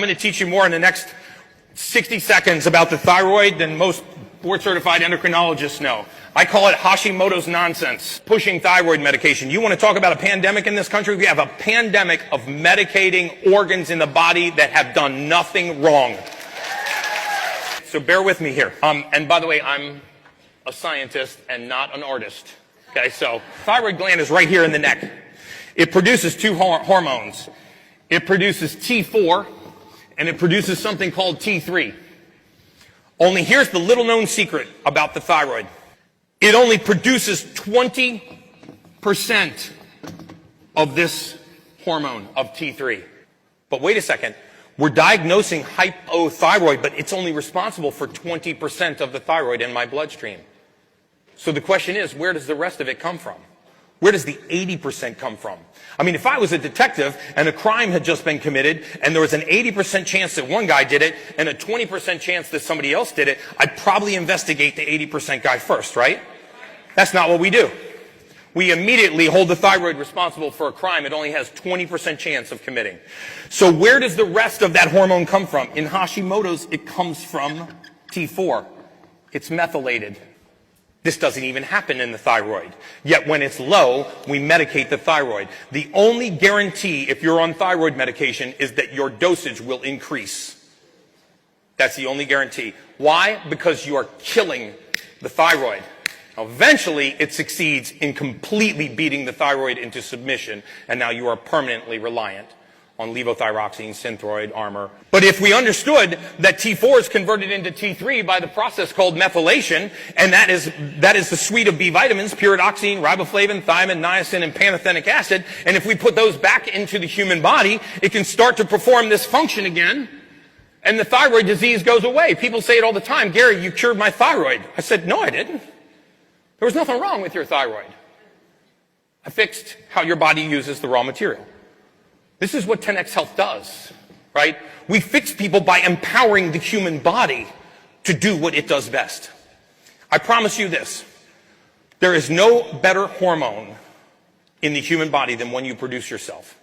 I'm going to teach you more in the next 60 seconds about the thyroid than most board-certified endocrinologists know. I call it Hashimoto's nonsense, pushing thyroid medication. You want to talk about a pandemic in this country? We have a pandemic of medicating organs in the body that have done nothing wrong. So bear with me here. And by the way, I'm a scientist and not an artist. Okay, so thyroid gland is right here in the neck. It produces two hormones. It produces T4 and it produces something called T3. Only here's the little known secret about the thyroid. It only produces 20% of this hormone of T3. But wait a second, we're diagnosing hypothyroid, but it's only responsible for 20% of the thyroid in my bloodstream. So the question is, where does the rest of it come from? Where does the 80% come from? I mean, if I was a detective and a crime had just been committed and there was an 80% chance that one guy did it and a 20% chance that somebody else did it, I'd probably investigate the 80% guy first, right? That's not what we do. We immediately hold the thyroid responsible for a crime it only has 20% chance of committing. So where does the rest of that hormone come from? In Hashimoto's, it comes from T4. It's methylated. This doesn't even happen in the thyroid. Yet when it's low, we medicate the thyroid. The only guarantee if you're on thyroid medication is that your dosage will increase. That's the only guarantee. Why? Because you are killing the thyroid. Now, eventually, it succeeds in completely beating the thyroid into submission, and now you are permanently reliant on levothyroxine, Synthroid, Armour. But if we understood that T4 is converted into T3 by the process called methylation, and that is the suite of B vitamins, pyridoxine, riboflavin, thiamine, niacin, and pantothenic acid, and if we put those back into the human body, it can start to perform this function again, and the thyroid disease goes away. People say it all the time, Gary, you cured my thyroid. I said, no, I didn't. There was nothing wrong with your thyroid. I fixed how your body uses the raw material. This is what 10X Health does, right? We fix people by empowering the human body to do what it does best. I promise you this. There is no better hormone in the human body than one you produce yourself.